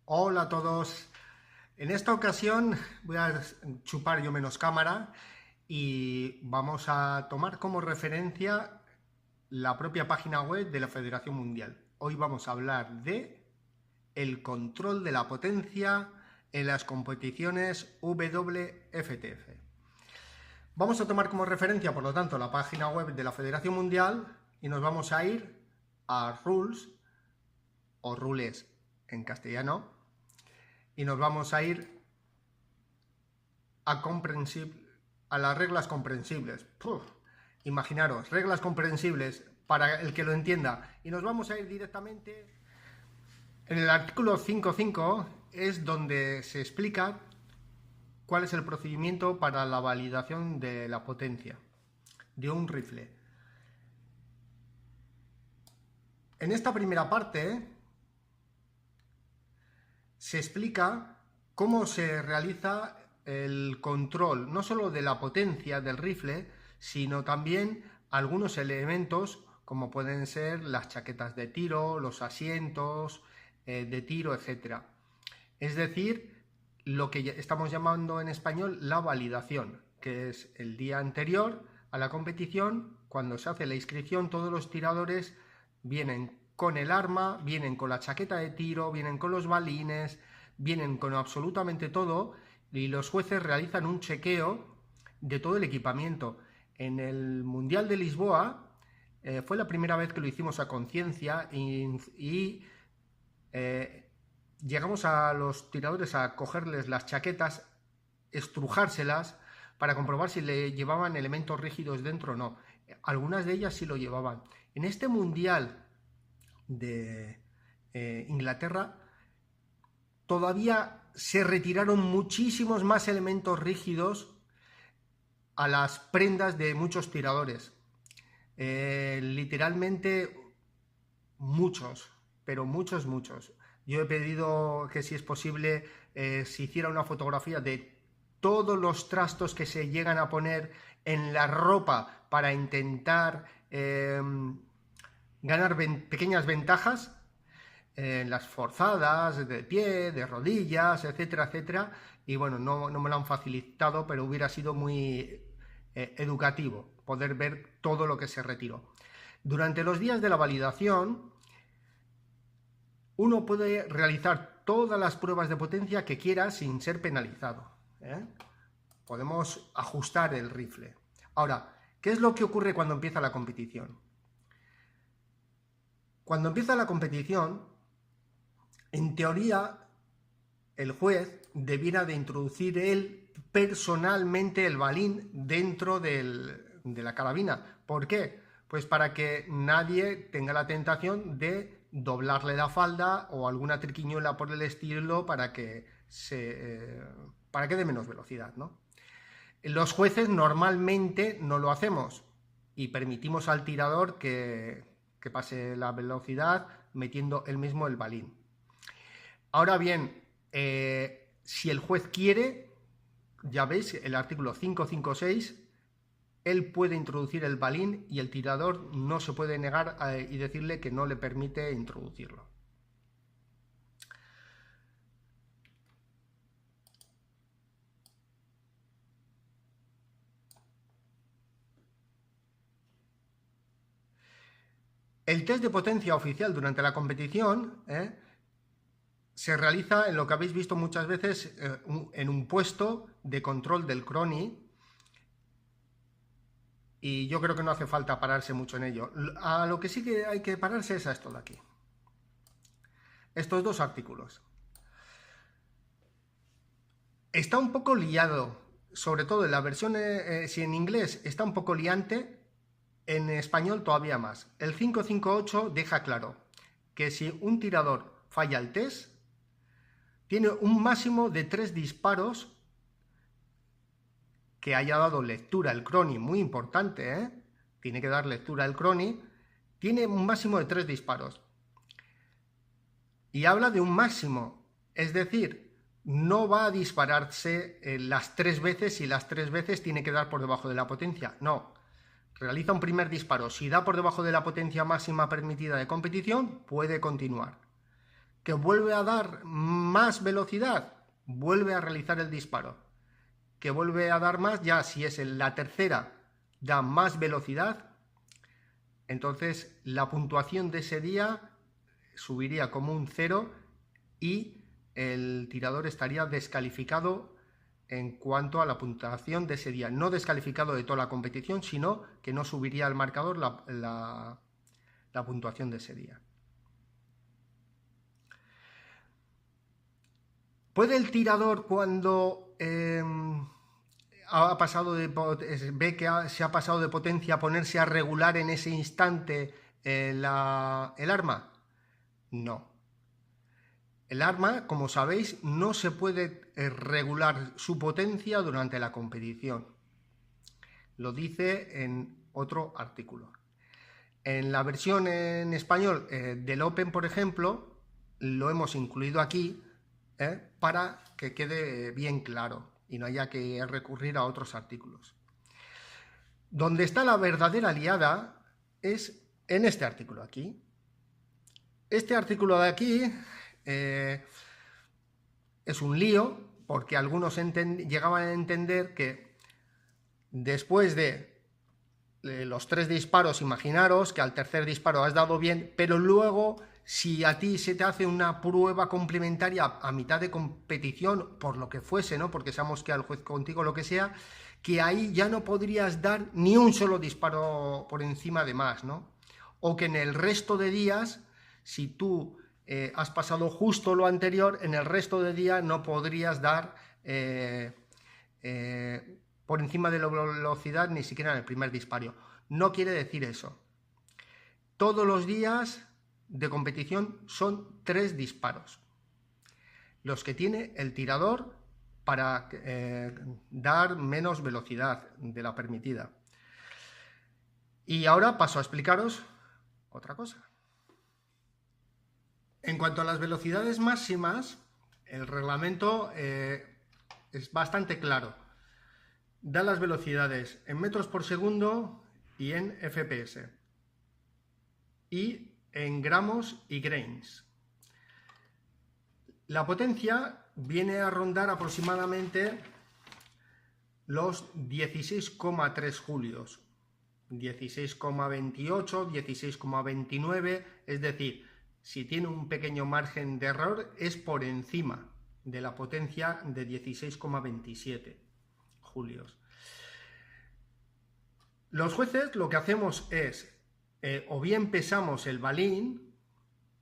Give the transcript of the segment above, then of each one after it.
Hola a todos. En esta ocasión voy a chupar yo menos cámara y vamos a tomar como referencia la propia página web de la Federación Mundial. Hoy vamos a hablar de el control de la potencia en las competiciones WFTF. Vamos a tomar como referencia, por lo tanto, la página web de la Federación Mundial y nos vamos a ir a Rules o Rules en castellano y nos vamos a ir a las reglas comprensibles. Imaginaros, reglas comprensibles para el que lo entienda. Y nos vamos a ir directamente en el artículo 5.5, es donde se explica cuál es el procedimiento para la validación de la potencia de un rifle. En esta primera parte se explica cómo se realiza el control, no solo de la potencia del rifle, sino también algunos elementos como pueden ser las chaquetas de tiro, los asientos de tiro, etc. Es decir, lo que estamos llamando en español la validación, que es el día anterior a la competición, cuando se hace la inscripción, todos los tiradores vienen con el arma, vienen con la chaqueta de tiro, vienen con los balines, vienen con absolutamente todo y los jueces realizan un chequeo de todo el equipamiento. En el Mundial de Lisboa fue la primera vez que lo hicimos a conciencia y llegamos a los tiradores a cogerles las chaquetas, estrujárselas para comprobar si le llevaban elementos rígidos dentro o no. Algunas de ellas sí lo llevaban. En este Mundial de Inglaterra todavía se retiraron muchísimos más elementos rígidos a las prendas de muchos tiradores. Literalmente muchos, pero muchos. Yo he pedido que si es posible se hiciera una fotografía de todos los trastos que se llegan a poner en la ropa para intentar ganar pequeñas ventajas en las forzadas de pie, de rodillas, etcétera, etcétera. Y bueno, no me lo han facilitado, pero hubiera sido muy educativo poder ver todo lo que se retiró. Durante los días de la validación, uno puede realizar todas las pruebas de potencia que quiera sin ser penalizado. Podemos ajustar el rifle. Ahora, ¿qué es lo que ocurre cuando empieza la competición? Cuando empieza la competición, en teoría, el juez debiera de introducir él personalmente el balín dentro de la carabina. ¿Por qué? Pues para que nadie tenga la tentación de doblarle la falda o alguna triquiñuela por el estilo para que dé menos velocidad, ¿no? Los jueces normalmente no lo hacemos y permitimos al tirador que pase la velocidad metiendo él mismo el balín. Ahora bien, si el juez quiere, ya veis el artículo 556, él puede introducir el balín y el tirador no se puede negar y decirle que no le permite introducirlo. El test de potencia oficial durante la competición se realiza en lo que habéis visto muchas veces en un puesto de control del CRONI, y yo creo que no hace falta pararse mucho en ello. A lo que sí que hay que pararse es a esto de aquí. Estos dos artículos. Está un poco liado, sobre todo en la versión, si en inglés está un poco liante, en español todavía más. El 558 deja claro que si un tirador falla el test, tiene un máximo de 3 disparos que haya dado lectura el CRONI, muy importante, tiene que dar lectura el CRONI, tiene un máximo de 3 disparos. Y habla de un máximo, es decir, no va a dispararse las 3 veces y las 3 veces tiene que dar por debajo de la potencia, no. Realiza un primer disparo, si da por debajo de la potencia máxima permitida de competición, puede continuar. que vuelve a dar más velocidad, vuelve a realizar el disparo. Que vuelve a dar más, ya si es en la tercera da más velocidad, entonces la puntuación de ese día subiría como un 0 y el tirador estaría descalificado en cuanto a la puntuación de ese día. No descalificado de toda la competición, sino que no subiría al marcador la puntuación de ese día. ¿Puede el tirador, cuando ha pasado ve que se ha pasado de potencia, ponerse a regular en ese instante el arma? No. El arma, como sabéis, no se puede regular su potencia durante la competición. Lo dice en otro artículo. En la versión en español del Open, por ejemplo, lo hemos incluido aquí para que quede bien claro y no haya que recurrir a otros artículos. Donde está la verdadera liada es en este artículo aquí. Este artículo de aquí es un lío, porque algunos llegaban a entender que después de los 3 disparos, imaginaros que al tercer disparo has dado bien, pero luego si a ti se te hace una prueba complementaria a mitad de competición, por lo que fuese, ¿no? Porque sabemos que al juez contigo lo que sea, que ahí ya no podrías dar ni un solo disparo por encima de más, ¿no? O que en el resto de días, si tú has pasado justo lo anterior, en el resto de días no podrías dar por encima de la velocidad ni siquiera en el primer disparo. No quiere decir eso. Todos los días de competición son 3 disparos los que tiene el tirador para dar menos velocidad de la permitida. Y ahora paso a explicaros otra cosa. En cuanto a las velocidades máximas, el reglamento es bastante claro. Da las velocidades en metros por segundo y en FPS. Y en gramos y grains. La potencia viene a rondar aproximadamente los 16,3 julios. 16,28, 16,29, es decir, si tiene un pequeño margen de error es por encima de la potencia de 16,27 julios. Los jueces lo que hacemos es o bien pesamos el balín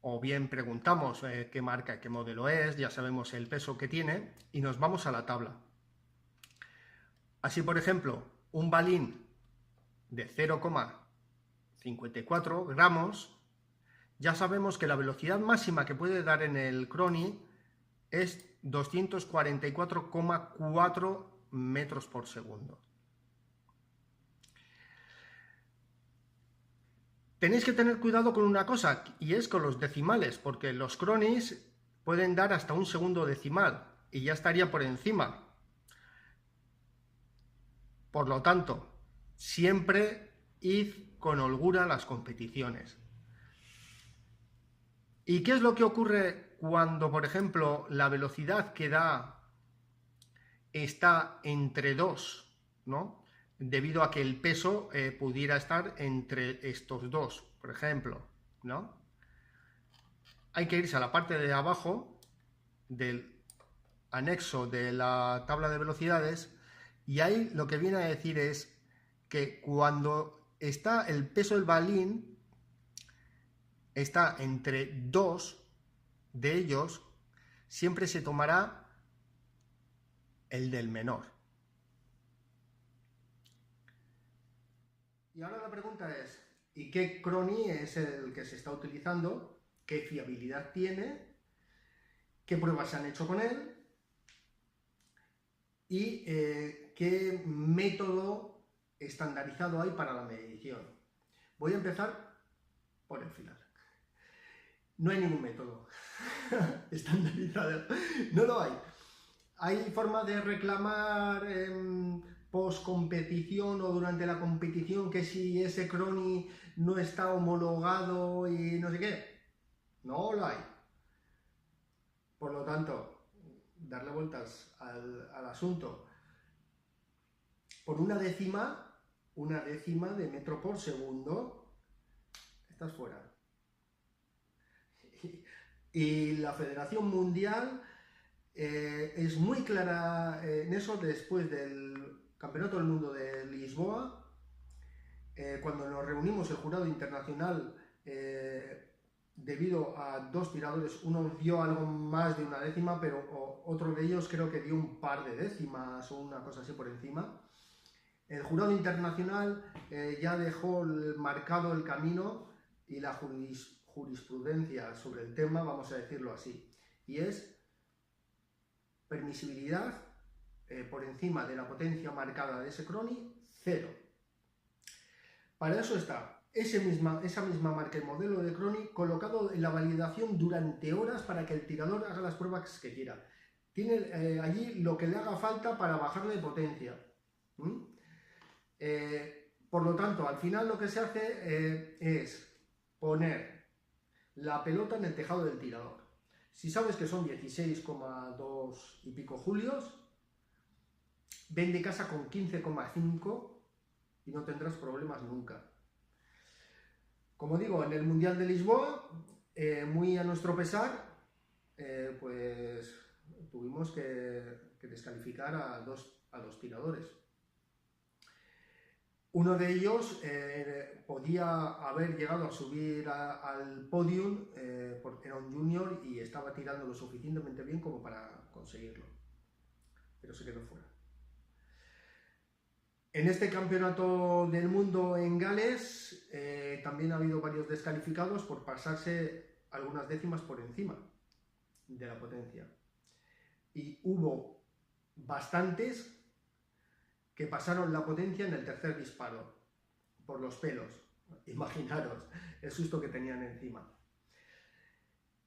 o bien preguntamos qué marca, qué modelo es, ya sabemos el peso que tiene y nos vamos a la tabla. Así, por ejemplo, un balín de 0,54 gramos, ya sabemos que la velocidad máxima que puede dar en el Crony es 244,4 metros por segundo. Tenéis que tener cuidado con una cosa, y es con los decimales, porque los Cronies pueden dar hasta un segundo decimal, y ya estaría por encima. Por lo tanto, siempre id con holgura a las competiciones. ¿Y qué es lo que ocurre cuando, por ejemplo, la velocidad que da está entre 2, ¿no? Debido a que el peso pudiera estar entre estos dos, por ejemplo, ¿no? Hay que irse a la parte de abajo del anexo de la tabla de velocidades y ahí lo que viene a decir es que cuando está el peso del balín está entre 2 de ellos, siempre se tomará el del menor. Y ahora la pregunta es, ¿y qué Crony es el que se está utilizando? ¿Qué fiabilidad tiene? ¿Qué pruebas se han hecho con él? ¿Y qué método estandarizado hay para la medición? Voy a empezar por el final. No hay ningún método estandarizado, no lo hay. Hay forma de reclamar post competición o durante la competición que si ese Crony no está homologado y no sé qué. No lo hay. Por lo tanto, darle vueltas al asunto. Por una décima de metro por segundo, estás fuera. Y la Federación Mundial es muy clara en eso después del Campeonato del Mundo de Lisboa. Cuando nos reunimos el jurado internacional, debido a dos tiradores, uno dio algo más de una décima, pero otro de ellos creo que dio un par de décimas o una cosa así por encima. El jurado internacional ya dejó marcado el camino y la jurisprudencia sobre el tema, vamos a decirlo así, y es permisibilidad por encima de la potencia marcada de ese crony, 0. Para eso está esa misma marca y modelo de crony colocado en la validación durante horas para que el tirador haga las pruebas que quiera. Tiene allí lo que le haga falta para bajarle de potencia. Por lo tanto, al final lo que se hace es poner la pelota en el tejado del tirador. Si sabes que son 16,2 y pico julios, ven de casa con 15,5 y no tendrás problemas nunca. Como digo, en el Mundial de Lisboa, muy a nuestro pesar, pues tuvimos que descalificar a dos tiradores. Uno de ellos podía haber llegado a subir al podium porque era un junior y estaba tirando lo suficientemente bien como para conseguirlo, pero se quedó fuera. En este campeonato del mundo en Gales también ha habido varios descalificados por pasarse algunas décimas por encima de la potencia. Y hubo bastantes que pasaron la potencia en el tercer disparo, por los pelos. Imaginaros el susto que tenían encima.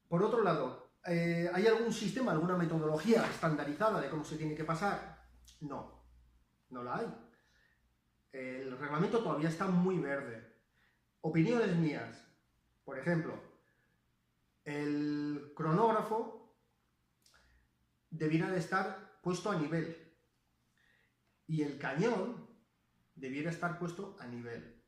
Por otro lado, ¿hay algún sistema, alguna metodología estandarizada de cómo se tiene que pasar? No, no la hay. El reglamento todavía está muy verde. Opiniones mías. Por ejemplo, el cronógrafo debiera de estar puesto a nivel y el cañón debiera estar puesto a nivel.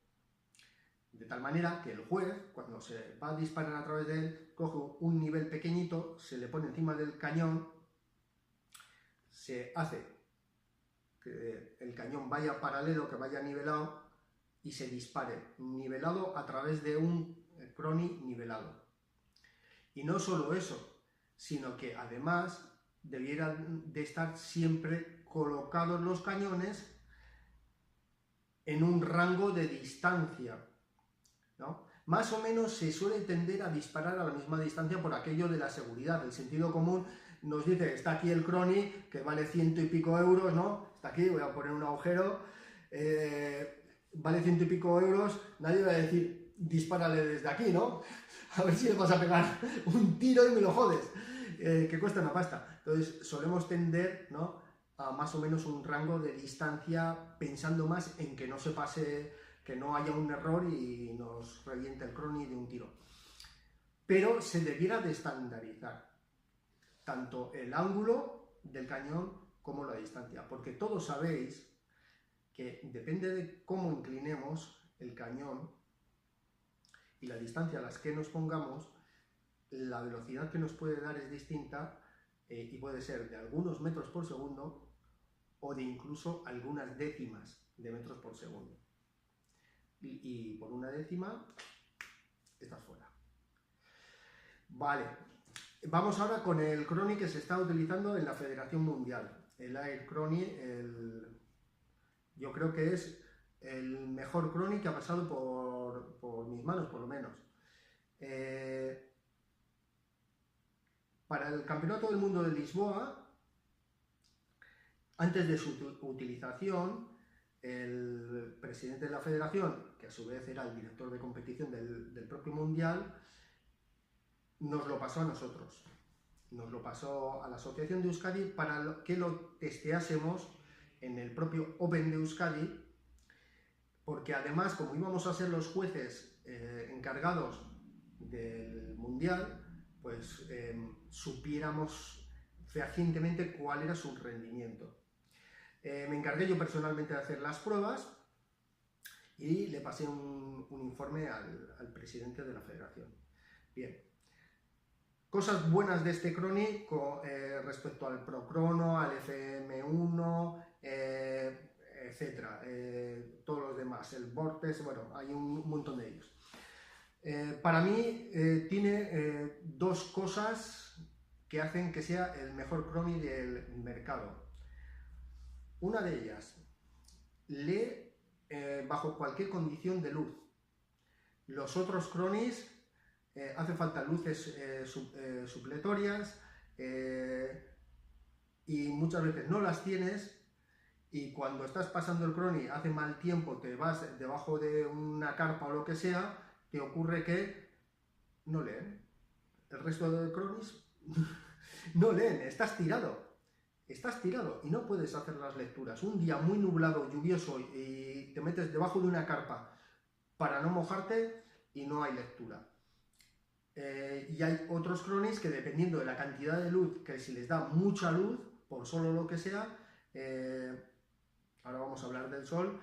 De tal manera que el juez, cuando se va a disparar a través de él, coge un nivel pequeñito, se le pone encima del cañón, se hace que el cañón vaya paralelo, que vaya nivelado y se dispare nivelado a través de un crony nivelado. Y no solo eso, sino que además debieran de estar siempre colocados los cañones en un rango de distancia, ¿no? Más o menos se suele tender a disparar a la misma distancia por aquello de la seguridad. El sentido común nos dice, está aquí el crony, que vale 100 y pico euros, ¿no? Está aquí, voy a poner un agujero, vale 100 y pico euros, nadie va a decir, dispárale desde aquí, ¿no? A ver si le vas a pegar un tiro y me lo jodes, que cuesta una pasta. Entonces solemos tender, ¿no?, a más o menos un rango de distancia, pensando más en que no se pase, que no haya un error y nos reviente el crony de un tiro. Pero se debiera de estandarizar tanto el ángulo del cañón como la distancia, porque todos sabéis que depende de cómo inclinemos el cañón y la distancia a las que nos pongamos, la velocidad que nos puede dar es distinta y puede ser de algunos metros por segundo o de incluso algunas décimas de metros por segundo. Y por una décima estás fuera. Vale, vamos ahora con el crony que se está utilizando en la Federación Mundial. El Air Crony, yo creo que es el mejor crony que ha pasado por mis manos, por lo menos. Para el Campeonato del Mundo de Lisboa, antes de su utilización, el presidente de la federación, que a su vez era el director de competición del propio Mundial, nos lo pasó a nosotros. Nos lo pasó a la Asociación de Euskadi para que lo testeásemos en el propio Open de Euskadi, porque además, como íbamos a ser los jueces encargados del Mundial, pues supiéramos fehacientemente cuál era su rendimiento. Me encargué yo personalmente de hacer las pruebas y le pasé un informe al presidente de la federación. Bien. Cosas buenas de este Crony respecto al Procrono, al FM1, etcétera, todos los demás, el Vortex, bueno, hay un montón de ellos. Para mí tiene dos cosas que hacen que sea el mejor Crony del mercado. Una de ellas, lee bajo cualquier condición de luz. Los otros Cronys hace falta luces supletorias y muchas veces no las tienes, y cuando estás pasando el Crony hace mal tiempo, te vas debajo de una carpa o lo que sea, te ocurre que no leen. El resto de Cronys no leen, estás tirado y no puedes hacer las lecturas. Un día muy nublado, lluvioso, y te metes debajo de una carpa para no mojarte y no hay lectura. Y hay otros Cronys que, dependiendo de la cantidad de luz, que si les da mucha luz, por solo lo que sea, ahora vamos a hablar del sol,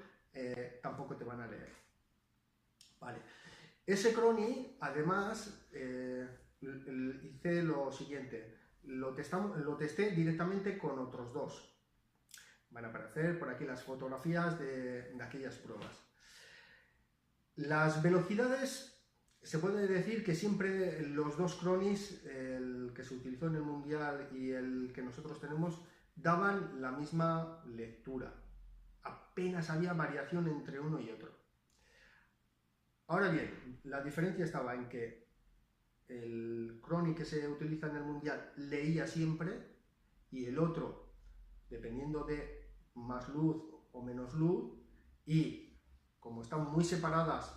tampoco te van a leer. Vale. Ese Crony, además, hice lo siguiente. Lo testé directamente con otros dos. Van a aparecer por aquí las fotografías de aquellas pruebas. Las velocidades, se puede decir que siempre los dos Cronys, el que se utilizó en el Mundial y el que nosotros tenemos, daban la misma lectura. Apenas había variación entre uno y otro. Ahora bien, la diferencia estaba en que el Crony que se utiliza en el Mundial leía siempre, y el otro, dependiendo de más luz o menos luz, y como están muy separadas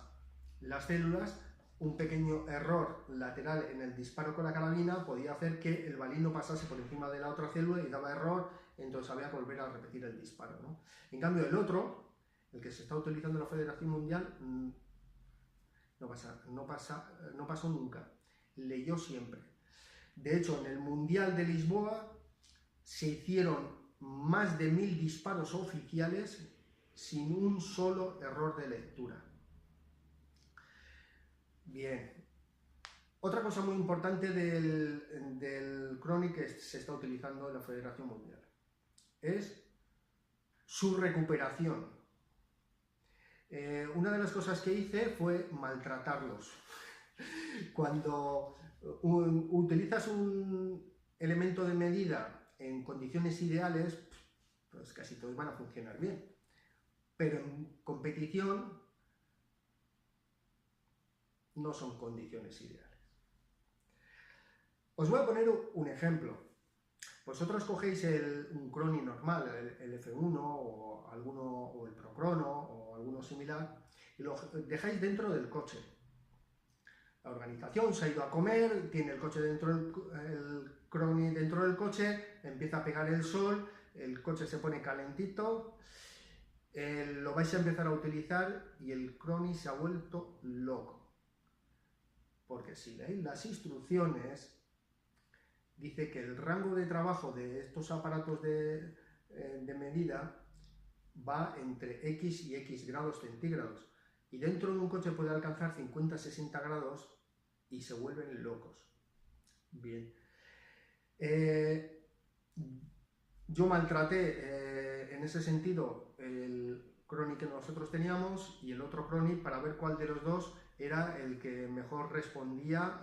las células, un pequeño error lateral en el disparo con la carabina podía hacer que el balín no pasase por encima de la otra célula y daba error, entonces había que volver a repetir el disparo, ¿no? En cambio, el otro, el que se está utilizando en la Federación Mundial, no pasó nunca. Leyó siempre. De hecho, en el Mundial de Lisboa se hicieron más de 1000 disparos oficiales sin un solo error de lectura. Bien. Otra cosa muy importante del Crony que se está utilizando en la Federación Mundial es su recuperación. Una de las cosas que hice fue maltratarlos. Cuando utilizas un elemento de medida en condiciones ideales, pues casi todos van a funcionar bien. Pero en competición no son condiciones ideales. Os voy a poner un ejemplo. Vosotros cogéis un Crony normal, el F1 o el Procrono o alguno similar, y lo dejáis dentro del coche. La organización se ha ido a comer, tiene el coche el Crony dentro del coche, empieza a pegar el sol, el coche se pone calentito, lo vais a empezar a utilizar y el Crony se ha vuelto loco. Porque si leéis las instrucciones, dice que el rango de trabajo de estos aparatos de medida va entre X y X grados centígrados. Y dentro de un coche puede alcanzar 50-60 grados y se vuelven locos. Bien. Yo maltraté en ese sentido el Crony que nosotros teníamos y el otro Crony para ver cuál de los dos era el que mejor respondía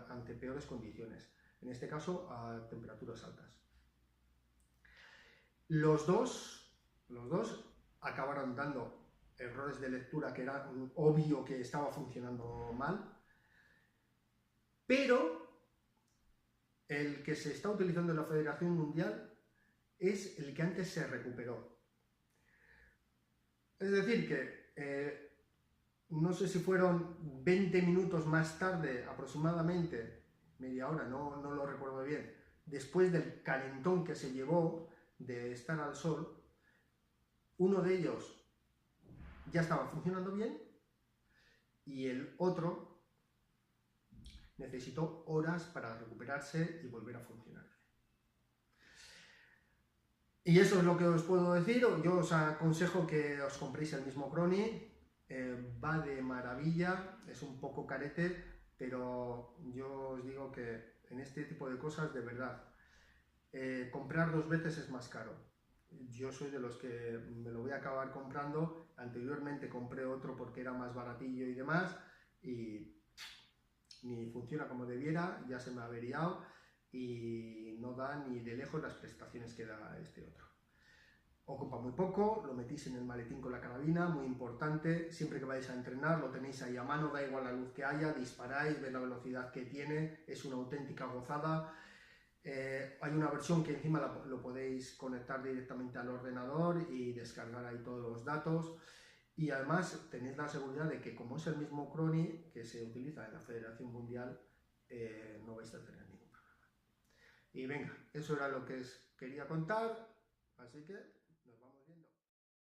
ante peores condiciones. En este caso, a temperaturas altas. Los dos acabaron dando errores de lectura que era obvio que estaba funcionando mal, pero el que se está utilizando en la Federación Mundial es el que antes se recuperó. Es decir, que no sé si fueron 20 minutos más tarde aproximadamente, media hora, no lo recuerdo bien, después del calentón que se llevó de estar al sol, uno de ellos ya estaba funcionando bien y el otro necesitó horas para recuperarse y volver a funcionar. Y eso es lo que os puedo decir. Yo os aconsejo que os compréis el mismo Crony. Va de maravilla, es un poco carete, pero yo os digo que en este tipo de cosas, de verdad, comprar 2 veces es más caro. Yo soy de los que me lo voy a acabar comprando. Anteriormente compré otro porque era más baratillo y demás, y ni funciona como debiera, ya se me ha averiado y no da ni de lejos las prestaciones que da este otro. Ocupa muy poco, lo metís en el maletín con la carabina, muy importante, siempre que vais a entrenar lo tenéis ahí a mano, da igual la luz que haya, disparáis, veis la velocidad que tiene, es una auténtica gozada. Hay una versión que encima lo podéis conectar directamente al ordenador y descargar ahí todos los datos, y además tenéis la seguridad de que como es el mismo Crony que se utiliza en la Federación Mundial, no vais a tener ningún problema. Y venga, eso era lo que os quería contar, así que nos vamos viendo.